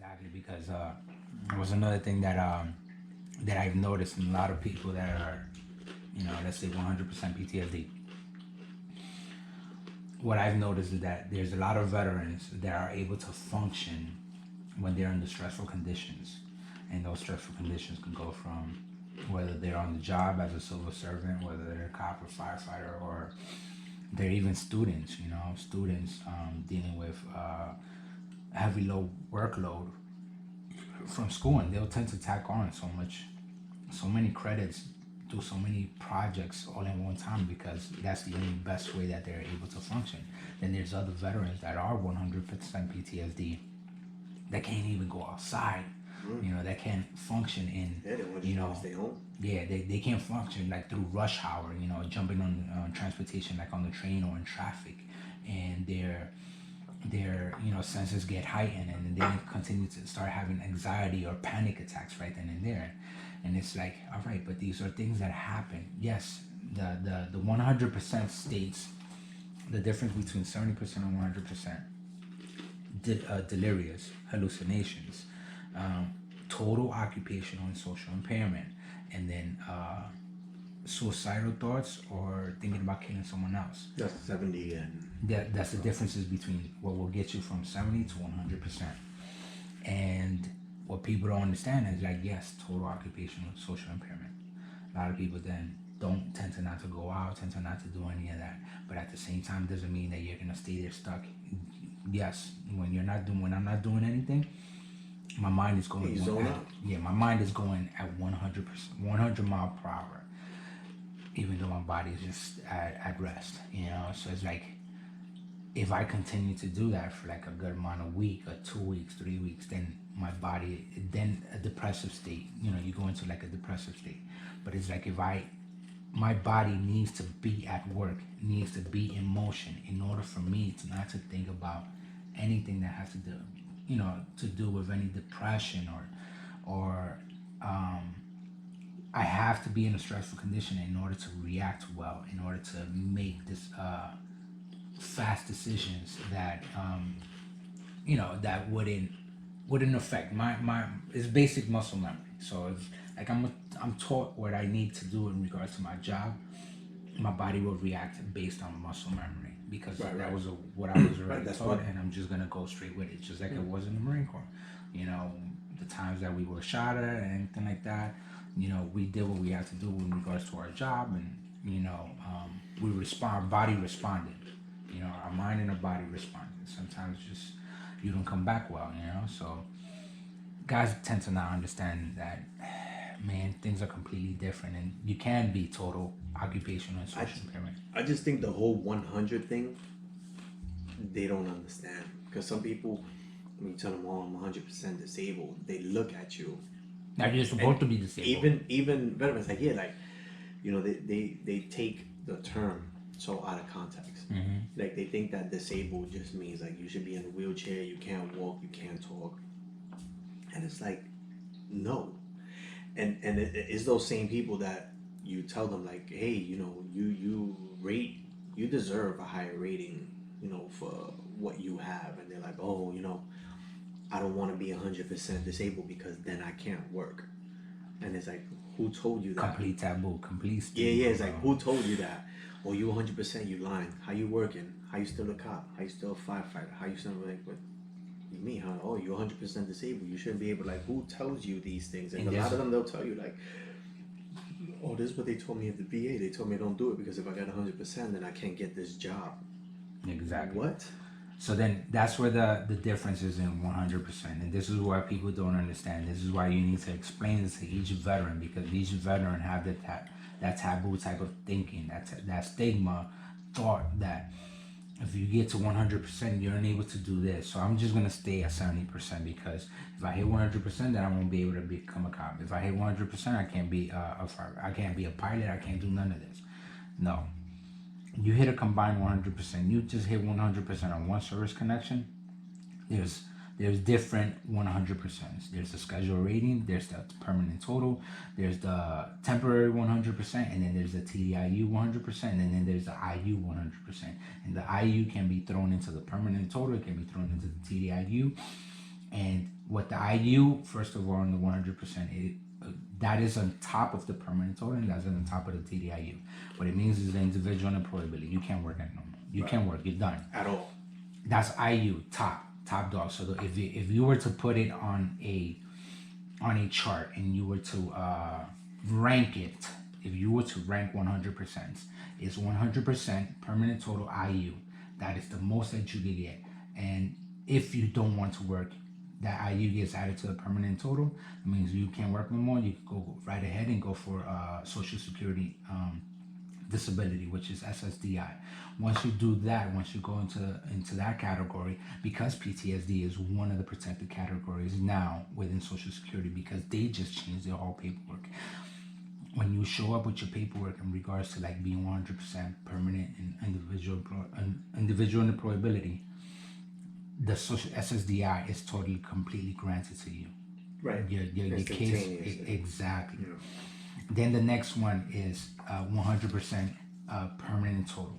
Exactly, because it was another thing that I've noticed in a lot of people that are, let's say 100% PTSD. What I've noticed is that there's a lot of veterans that are able to function when they're under stressful conditions, and those stressful conditions can go from whether they're on the job as a civil servant, whether they're a cop or firefighter, or they're even students. Students dealing with heavy low workload from school, and they'll tend to tack on so many credits, do so many projects all in one time because that's the only best way that they're able to function. Then there's other veterans that are 100% PTSD that can't even go outside, that can't function in, Yeah, they want to stay home. Yeah, they can't function like through rush hour, jumping on transportation like on the train or in traffic, and their senses get heightened, and then they continue to start having anxiety or panic attacks right then and there. And it's like, all right, but these are things that happen. Yes, the 100% states the difference between 70% and 100%. Delirious, hallucinations, total occupational and social impairment, and then suicidal thoughts or thinking about killing someone else. That's 70 and... That's the differences between what will get you from 70 to 100%. And what people don't understand is like, yes, total occupational and social impairment. A lot of people then don't tend to not to go out, tend to not to do any of that. But at the same time, doesn't mean that you're gonna stay there stuck. Yes, when I'm not doing anything, my mind is going. My mind is going at 100%, 100 mile per hour, even though my body is just at rest. So it's like, if I continue to do that for like a good amount of week or 2 weeks, 3 weeks, then my body, then a depressive state. You go into like a depressive state. But it's like my body needs to be at work, needs to be in motion in order for me to not to think about anything that has to do, to do with any depression or I have to be in a stressful condition in order to react well, in order to make this fast decisions that that wouldn't affect my it's basic muscle memory. So if like I'm taught what I need to do in regards to my job, my body will react based on muscle memory because that was what I was already taught, and I'm just gonna go straight with it, just like it was in the Marine Corps. The times that we were shot at and anything like that, we did what we had to do in regards to our job, and our body responded. Our mind and our body responded. Sometimes just you don't come back well, so guys tend to not understand that, man, things are completely different, and you can be total occupational and social impairment. I just think the whole 100 thing, they don't understand. Because some people, when you tell them, oh, I'm 100% disabled, they look at you. Now you're supposed to be disabled. Even veterans, like, yeah, like, they take the term so out of context. Like, they think that disabled just means like you should be in a wheelchair, you can't walk, you can't talk. And it's like, no. And it's those same people that you tell them like, hey, you deserve a higher rating, for what you have. And they're like, oh, I don't want to be 100% disabled because then I can't work. And it's like, who told you that? Complete taboo, complete stigma. Yeah, it's like, who told you that? Oh, you 100%, you lying. How you working? How you still a cop? How you still a firefighter? How you still like, what you mean? How, oh, you're 100% disabled. You shouldn't be able, like, who tells you these things? And a lot of them, they'll tell you, like, oh, this is what they told me at the VA. They told me don't do it because if I got 100%, then I can't get this job. Exactly. What? So then that's where the difference is in 100%. And this is why people don't understand. This is why you need to explain this to each veteran, because each veteran have that taboo type of thinking, that stigma thought that if you get to 100%, you're unable to do this. So I'm just going to stay at 70% because if I hit 100%, then I won't be able to become a cop. If I hit 100%, I can't be I can't be a pilot. I can't do none of this. No. You hit a combined 100%. You just hit 100% on one service connection. There's different 100%. There's the schedule rating, there's the permanent total, there's the temporary 100%, and then there's the TDIU 100%, and then there's the IU 100%. And the IU can be thrown into the permanent total, it can be thrown into the TDIU. And With the IU, first of all, on the 100%, that is on top of the permanent total, and that's on top of the TDIU. What it means is the individual unemployability. You can't work at no more. You can't work. You're done. At all. That's IU, top dog. So if you were to put it on a chart and you were to rank it, if you were to rank 100%, it's 100% permanent total IU. That is the most that you can get. And if you don't want to work, that IU gets added to the permanent total. It means you can't work no more. You can go right ahead and go for Social Security disability, which is SSDI. Once you do that, once you go into that category, because PTSD is one of the protected categories now within Social Security, because they just changed their whole paperwork. When you show up with your paperwork in regards to like being 100% permanent and individual employability, the social SSDI is totally completely granted to you. Right. Your case exactly. Yeah. Then the next one is 100% permanent total.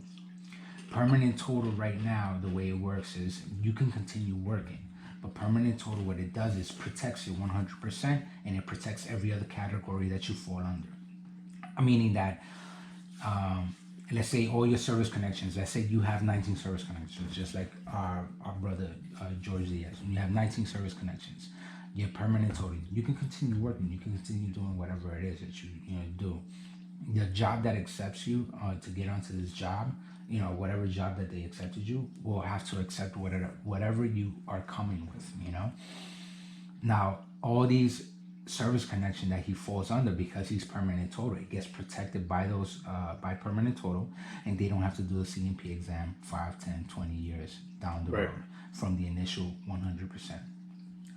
Permanent total right now, the way it works is you can continue working, but permanent total, what it does is protects you 100%, and it protects every other category that you fall under. Meaning that, let's say all your service connections, let's say you have 19 service connections, just like our brother George Diaz, you have 19 service connections. Your permanent total, you can continue working, you can continue doing whatever it is that you do. The job that accepts you to get onto this job, whatever job that they accepted you, will have to accept whatever you are coming with, Now, all these service connection that he falls under, because he's permanent total, it gets protected by those by permanent total, and they don't have to do the CMP exam 5, 10, 20 years down the road from the initial 100%.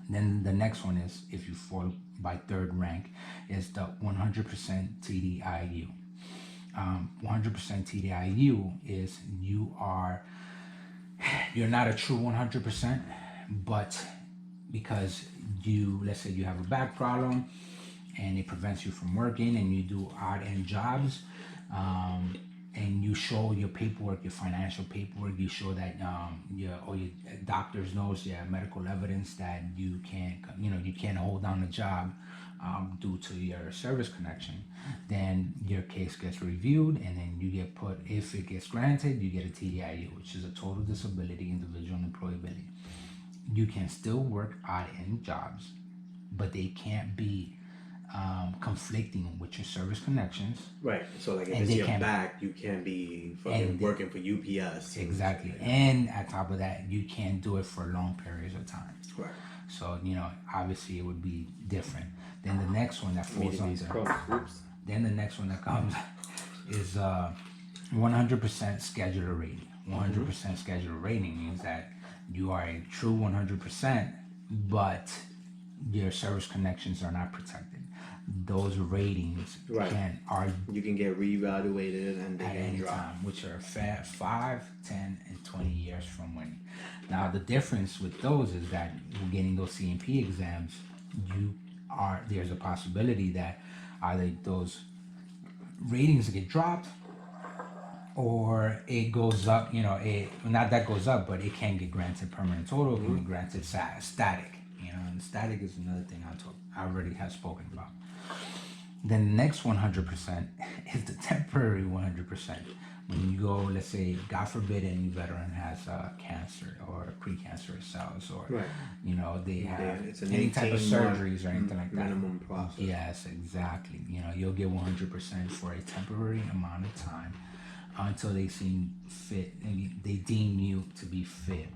Then the next one is, if you fall by third rank, is the 100% TDIU. 100% TDIU is you're not a true 100%, but because let's say you have a back problem and it prevents you from working, and you do odd end jobs, and you show your paperwork, your financial paperwork, you show that your doctors knows, medical evidence that you can't hold down a job due to your service connection, then your case gets reviewed, and then you get put, if it gets granted, you get a TDIU, which is a total disability, individual employability. You can still work odd end jobs, but they can't be conflicting with your service connections. Right. So like if it's your back, you can't be fucking working for UPS. Exactly. And on top of that, you can't do it for long periods of time. Right. So, obviously it would be different. Then the next one that falls under. Then the next one that comes is 100% scheduler rating. 100% scheduler rating means that you are a true 100%, but your service connections are not protected. Those ratings you can get reevaluated and at any time, which are 5, 10, and 20 years from when. Now the difference with those is that getting those CMP exams, there's a possibility that either those ratings get dropped, or it goes up, not that goes up, but it can get granted permanent total, it can get granted static, and static is another thing I already have spoken about. Then the next 100% is the temporary 100%. When you go, let's say, God forbid, any veteran has cancer or precancerous cells, or they have any type of surgeries or anything like that. Minimum process. Yes, exactly. You'll get 100% for a temporary amount of time until they seem fit, and they deem you to be fit.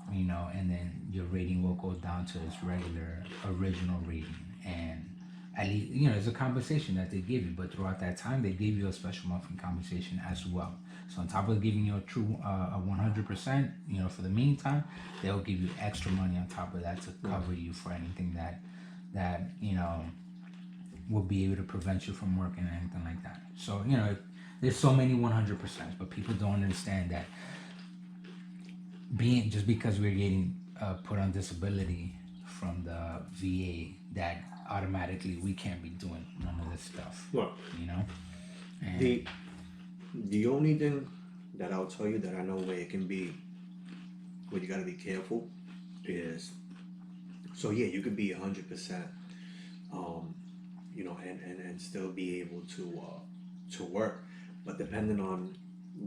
And then your rating will go down to its original rating, and at least, it's a compensation that they give you, but throughout that time, they give you a special monthly compensation as well. So on top of giving you a true 100%, for the meantime, they'll give you extra money on top of that to cover you for anything that will be able to prevent you from working or anything like that. So, there's so many 100%, but people don't understand that just because we're getting put on disability from the VA, that automatically we can't be doing none of this stuff. Well, And the only thing that I'll tell you that I know where it can be, where you gotta be careful, is So yeah, you could be 100%, you know, and still be able to work, but depending on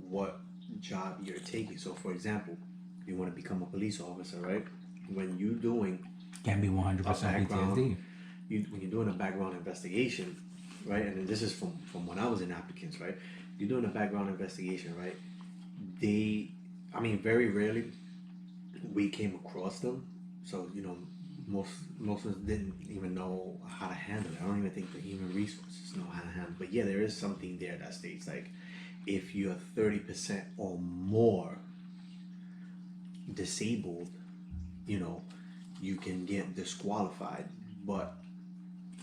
what job you're taking. So for example, if you want to become a police officer, right? When you're doing Can be a 100% background, PTSD. when you're doing a background investigation, right? And this is from when I was in applicants, right? You're doing a background investigation, right? They, I mean, very rarely we came across them. So you know, most of us didn't even know how to handle it. I don't even think the human resources know how to handle it. But yeah, there is something there that states like, if you're 30% or more disabled, you know, you can get disqualified. But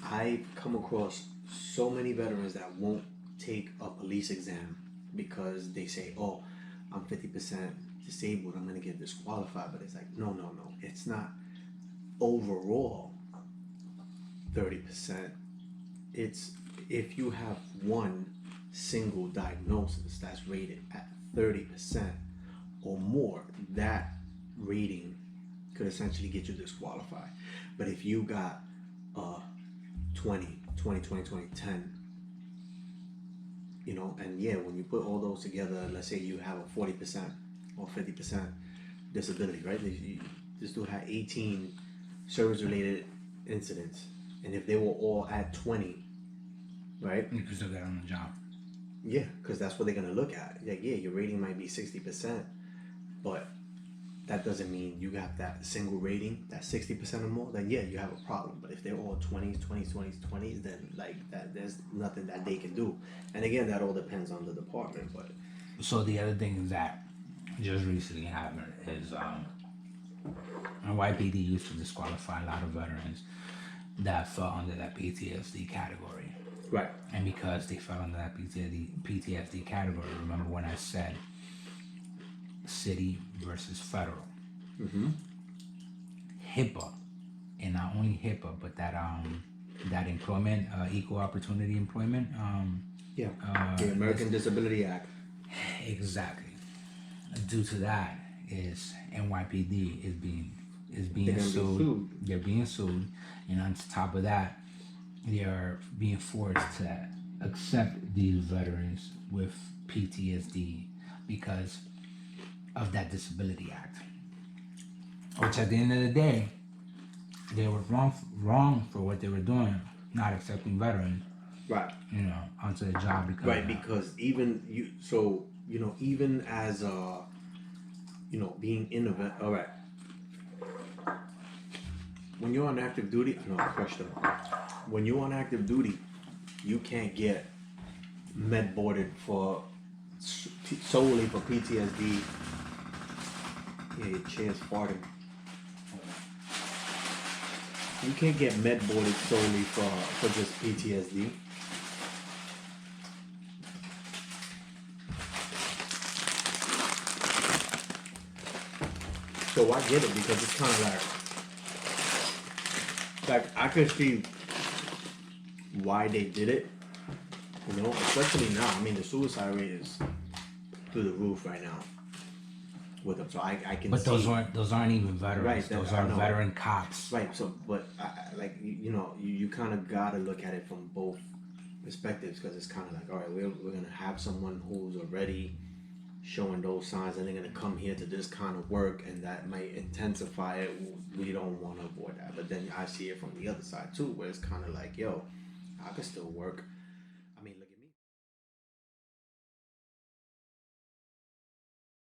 I've come across so many veterans that won't take a police exam because they say, "Oh, I'm 50% disabled. I'm gonna get disqualified." But it's like, no, no, no. It's not overall 30%. It's if you have one single diagnosis that's rated at 30% or more, that rating could essentially get you disqualified. But if you got 20, 20, 20, 20, 10, you know, and yeah, when you put all those together, let's say you have a 40% or 50% disability, right? This dude had 18 service-related incidents, and if they were all at 20, right? You can still get on the job. Yeah, because that's what they're gonna look at. Like, yeah, your rating might be 60%, but that doesn't mean you have that single rating, that 60% or more, then yeah, you have a problem. But if they're all 20s, 20s, 20s, 20s, then like that, there's nothing that they can do. And again, that all depends on the department. But So the other thing is that just recently happened is YPD used to disqualify a lot of veterans that fell under that PTSD category. right, And because they fell under that PTSD category, remember when I said city versus federal? HIPAA, and not only HIPAA, but that employment, equal opportunity employment, yeah, the American Disability Act. exactly. Due to that, is NYPD is being They're gonna be sued. sued. They're being sued, and on top of that, they are being forced to accept these veterans with PTSD because of that Disability Act. Which at the end of the day, they were wrong for what they were doing, not accepting veterans, Right, you know, onto the job because right, because even you, so you know, even as you know, being in the all right, when you're on active duty, I know I crushed them. When you're on active duty, you can't get MEDBOARDed for solely for PTSD. Yeah, your chair's farting. You can't get MEDBOARDed solely for just PTSD. So I get it because it's kind of like I could see why they did it, you know, especially now. I mean, the suicide rate is through the roof right now with them, so I can. But see, those aren't even veterans. Right, Those I are know. veteran cops. Right. So, but like you know, you kind of gotta look at it from both perspectives because it's kind of like, all right, we're gonna have someone who's already showing those signs, and they're gonna come here to this kind of work, and that might intensify it. We don't want to avoid that. But then I see it from the other side too, where it's kind of like, yo, I can still work. I mean, look at